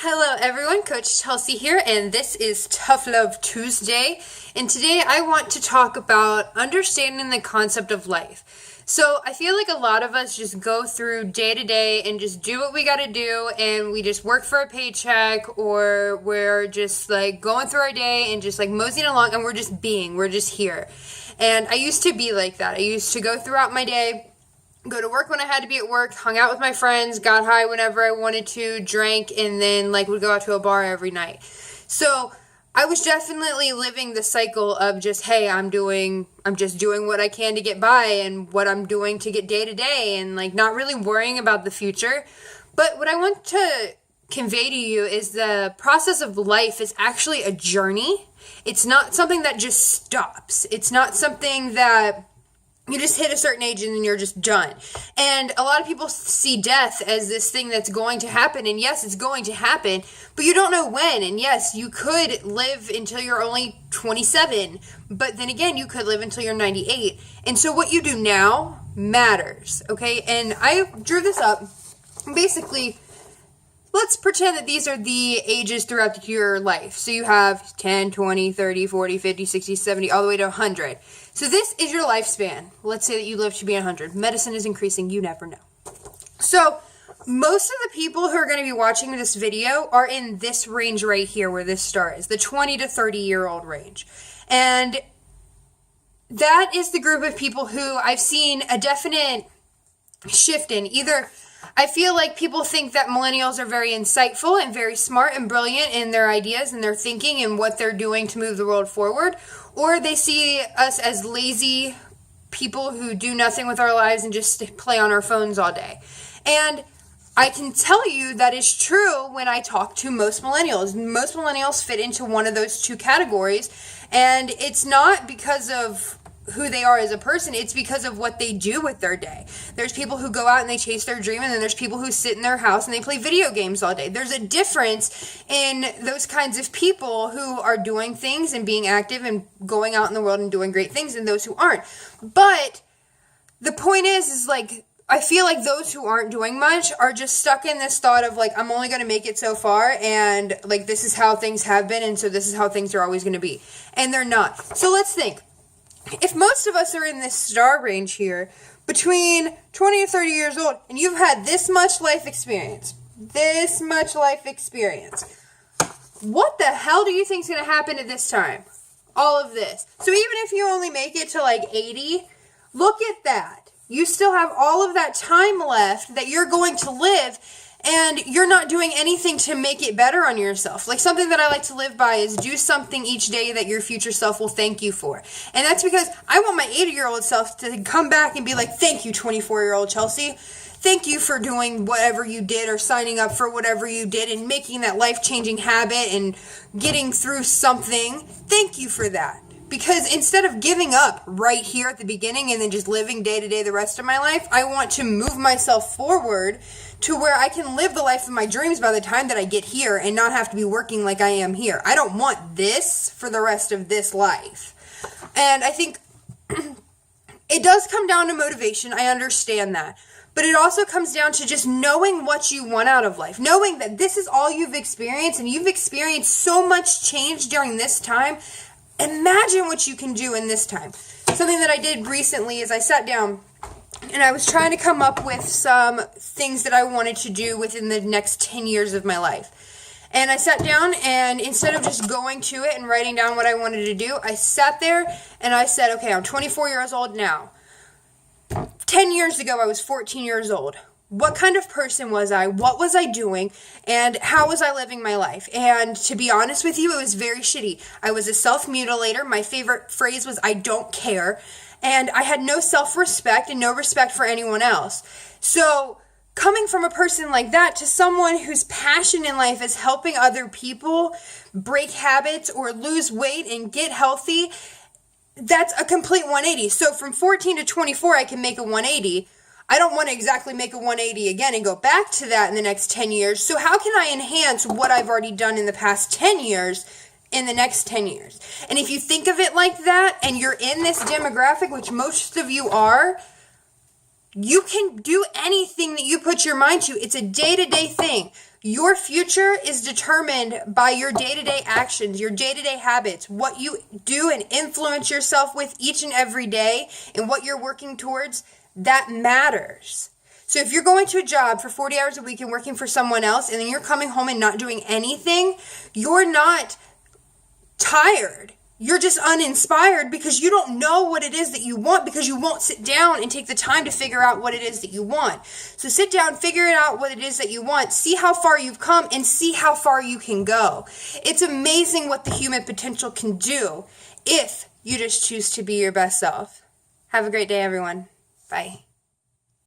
Hello everyone, Coach Chelsea here, and this is Tough Love Tuesday. And today I want to talk about understanding the concept of life. So I feel like a lot of us just go through day to day and just do what we got to do, and we just work for a paycheck, or we're just like going through our day and just like moseying along, and we're just here. And I used to be like that. I used to go throughout my day, go to work when I had to be at work, hung out with my friends, got high whenever I wanted to, drank, and then would go out to a bar every night. So I was definitely living the cycle of just, hey, I'm just doing what I can to get by and what I'm doing to get day to day, and not really worrying about the future. But what I want to convey to you is the process of life is actually a journey. It's not something that just stops. It's not something that you just hit a certain age and then you're just done. And a lot of people see death as this thing that's going to happen. And yes, it's going to happen, but you don't know when. And yes, you could live until you're only 27, but then again, you could live until you're 98. And so what you do now matters, okay? And I drew this up. Basically, let's pretend that these are the ages throughout your life. So you have 10, 20, 30, 40, 50, 60, 70, all the way to 100. So this is your lifespan. Let's say that you live to be 100. Medicine is increasing. You never know. So most of the people who are going to be watching this video are in this range right here where this star is, the 20 to 30-year-old range. And that is the group of people who I've seen a definite shift in. Either I feel like people think that millennials are very insightful and very smart and brilliant in their ideas and their thinking and what they're doing to move the world forward, or they see us as lazy people who do nothing with our lives and just play on our phones all day. And I can tell you that is true when I talk to most millennials. Most millennials fit into one of those two categories, and it's not because of who they are as a person, it's because of what they do with their day. There's people who go out and they chase their dream, and then there's people who sit in their house and they play video games all day. There's a difference in those kinds of people who are doing things and being active and going out in the world and doing great things, and those who aren't. But the point is I feel like those who aren't doing much are just stuck in this thought of I'm only going to make it so far, and this is how things have been, and so this is how things are always going to be. And they're not. So let's think. If most of us are in this star range here, between 20 and 30 years old, and you've had this much life experience, what the hell do you think is going to happen at this time? All of this. So even if you only make it to 80, look at that. You still have all of that time left that you're going to live, and you're not doing anything to make it better on yourself. Something that I like to live by is do something each day that your future self will thank you for. And that's because I want my 80-year-old self to come back and be like, thank you, 24-year-old Chelsea. Thank you for doing whatever you did, or signing up for whatever you did, and making that life-changing habit and getting through something. Thank you for that. Because instead of giving up right here at the beginning and then just living day to day the rest of my life, I want to move myself forward to where I can live the life of my dreams by the time that I get here and not have to be working like I am here. I don't want this for the rest of this life. And I think it does come down to motivation. I understand that. But it also comes down to just knowing what you want out of life. Knowing that this is all you've experienced, and you've experienced so much change during this time. Imagine what you can do in this time. Something that I did recently is I sat down and I was trying to come up with some things that I wanted to do within the next 10 years of my life. And I sat down, and instead of just going to it and writing down what I wanted to do, I sat there and I said, okay, I'm 24 years old now. 10 years ago, I was 14 years old. What kind of person was I? What was I doing? And how was I living my life? And to be honest with you, it was very shitty. I was a self-mutilator. My favorite phrase was, I don't care. And I had no self-respect and no respect for anyone else. So coming from a person like that to someone whose passion in life is helping other people break habits or lose weight and get healthy, that's a complete 180. So from 14 to 24, I can make a 180. I don't want to exactly make a 180 again and go back to that in the next 10 years. So how can I enhance what I've already done in the past 10 years in the next 10 years? And if you think of it like that, and you're in this demographic, which most of you are, you can do anything that you put your mind to. It's a day-to-day thing. Your future is determined by your day-to-day actions, your day-to-day habits, what you do and influence yourself with each and every day, and what you're working towards, that matters. So if you're going to a job for 40 hours a week and working for someone else, and then you're coming home and not doing anything, you're not tired. You're just uninspired because you don't know what it is that you want, because you won't sit down and take the time to figure out what it is that you want. So sit down, figure it out what it is that you want, see how far you've come, and see how far you can go. It's amazing what the human potential can do if you just choose to be your best self. Have a great day, everyone. Bye.